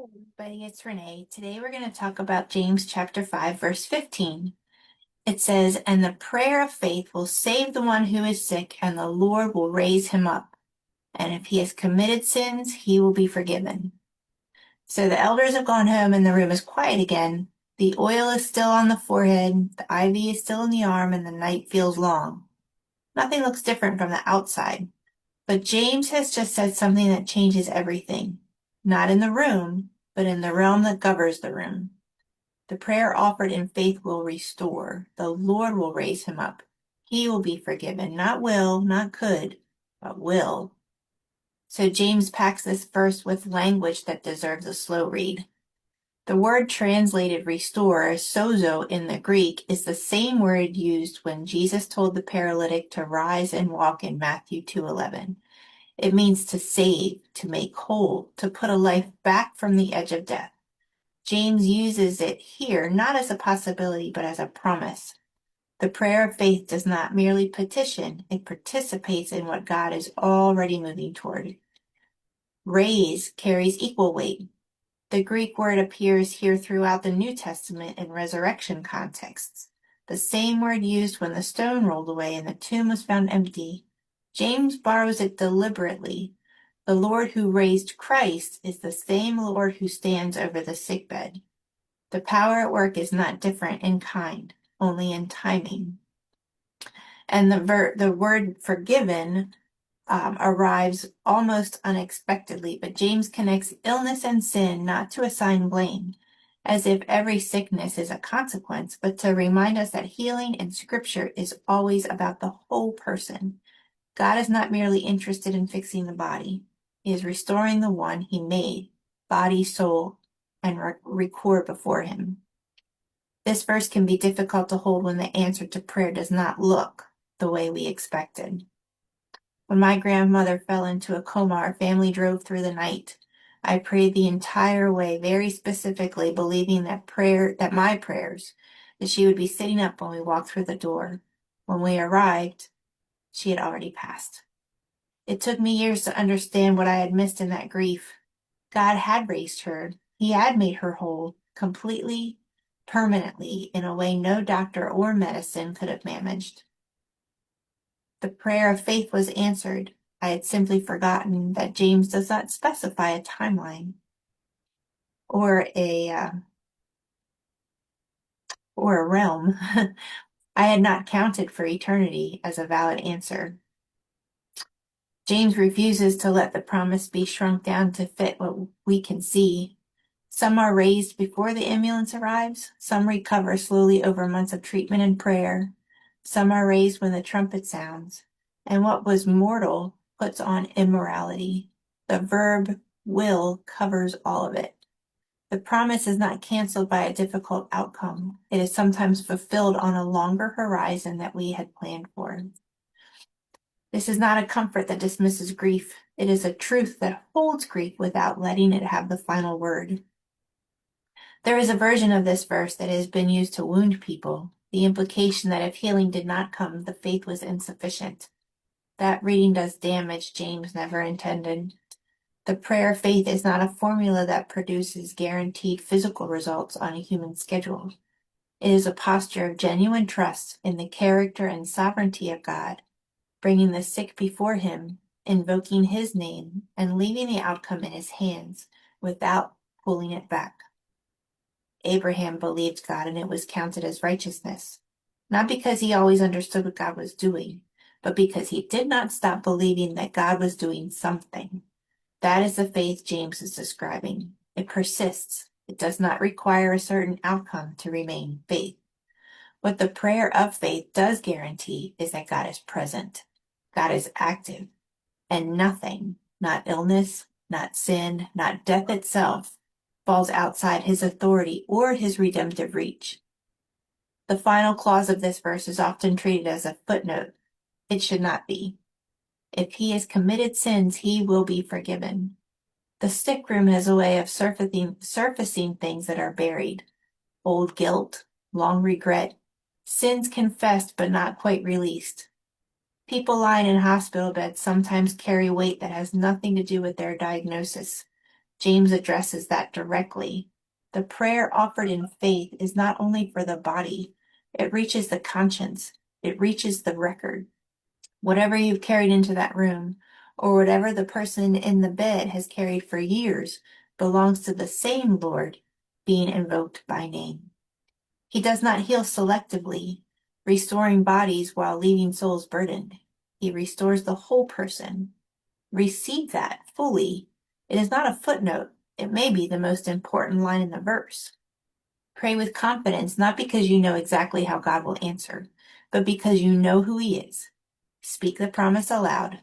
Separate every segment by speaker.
Speaker 1: Everybody, it's Renee. Today we're going to talk about James chapter 5, verse 15. It says, "And the prayer of faith will save the one who is sick, and the Lord will raise him up. And if he has committed sins, he will be forgiven." So the elders have gone home and the room is quiet again. The oil is still on the forehead, the ivy is still in the arm, and the night feels long. Nothing looks different from the outside. But James has just said something that changes everything. Not in the room, but in the realm that governs the room. The prayer offered in faith will restore. The Lord will raise him up. He will be forgiven. Not will, not could, but will. So James packs this verse with language that deserves a slow read. The word translated restore, sozo in the Greek, is the same word used when Jesus told the paralytic to rise and walk in Matthew 2:11. It means to save, to make whole, to put a life back from the edge of death. James uses it here not as a possibility, but as a promise. The prayer of faith does not merely petition, it participates in what God is already moving toward. Raise carries equal weight. The Greek word appears here throughout the New Testament in resurrection contexts. The same word used when the stone rolled away and the tomb was found empty. James borrows it deliberately. The Lord who raised Christ is the same Lord who stands over the sickbed. The power at work is not different in kind, only in timing. And the word forgiven arrives almost unexpectedly, but James connects illness and sin not to assign blame, as if every sickness is a consequence, but to remind us that healing in Scripture is always about the whole person. God is not merely interested in fixing the body. He is restoring the one he made, body, soul, and record before him. This verse can be difficult to hold when the answer to prayer does not look the way we expected. When my grandmother fell into a coma, our family drove through the night. I prayed the entire way, very specifically, believing that my prayers, that she would be sitting up when we walked through the door. When we arrived, she had already passed. It took me years to understand what I had missed in that grief. God had raised her. He had made her whole, completely, permanently, in a way no doctor or medicine could have managed. The prayer of faith was answered. I had simply forgotten that James does not specify a timeline or a realm. I had not counted for eternity as a valid answer. James refuses to let the promise be shrunk down to fit what we can see. Some are raised before the ambulance arrives. Some recover slowly over months of treatment and prayer. Some are raised when the trumpet sounds. And what was mortal puts on immorality. The verb will covers all of it. The promise is not canceled by a difficult outcome. It is sometimes fulfilled on a longer horizon that we had planned for. This is not a comfort that dismisses grief. It is a truth that holds grief without letting it have the final word. There is a version of this verse that has been used to wound people, the implication that if healing did not come, the faith was insufficient. That reading does damage James never intended. The prayer of faith is not a formula that produces guaranteed physical results on a human schedule. It is a posture of genuine trust in the character and sovereignty of God, bringing the sick before him, invoking his name, and leaving the outcome in his hands without pulling it back. Abraham believed God and it was counted as righteousness, not because he always understood what God was doing, but because he did not stop believing that God was doing something. That is the faith James is describing. It persists. It does not require a certain outcome to remain faith. What the prayer of faith does guarantee is that God is present. God is active, and nothing, not illness, not sin, not death itself, falls outside his authority or his redemptive reach. The final clause of this verse is often treated as a footnote. It should not be. If he has committed sins, he will be forgiven. The sick room has a way of surfacing things that are buried. Old guilt, long regret, sins confessed but not quite released. People lying in hospital beds sometimes carry weight that has nothing to do with their diagnosis, James addresses that directly. The prayer offered in faith is not only for the body, it reaches the conscience, it reaches the record. Whatever you've carried into that room, or whatever the person in the bed has carried for years, belongs to the same Lord being invoked by name. He does not heal selectively, restoring bodies while leaving souls burdened. He restores the whole person. Receive that fully. It is not a footnote. It may be the most important line in the verse. Pray with confidence, not because you know exactly how God will answer, but because you know who He is. Speak the promise aloud.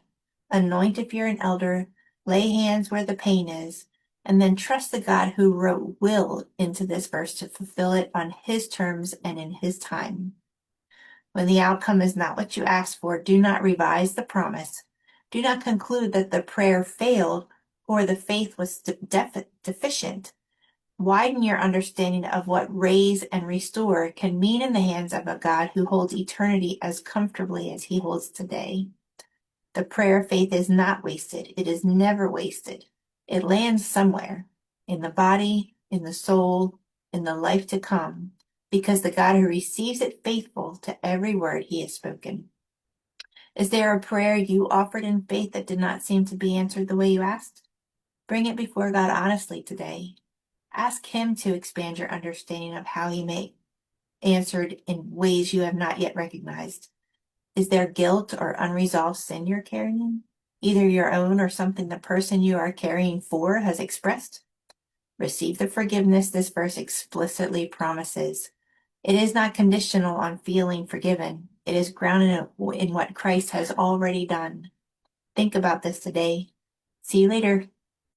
Speaker 1: Anoint if you're an elder. Lay hands where the pain is. And then trust the God who wrote will into this verse to fulfill it on His terms and in His time. When the outcome is not what you asked for, do not revise the promise. Do not conclude that the prayer failed or the faith was deficient. Widen your understanding of what raise and restore can mean in the hands of a God who holds eternity as comfortably as He holds today. The prayer of faith is not wasted. It is never wasted. It lands somewhere, in the body, in the soul, in the life to come, because the God who receives it faithful to every word He has spoken. Is there a prayer you offered in faith that did not seem to be answered the way you asked? Bring it before God honestly today. Ask Him to expand your understanding of how He may answered in ways you have not yet recognized. Is there guilt or unresolved sin you're carrying? Either your own or something the person you are carrying for has expressed? Receive the forgiveness this verse explicitly promises. It is not conditional on feeling forgiven. It is grounded in what Christ has already done. Think about this today. See you later.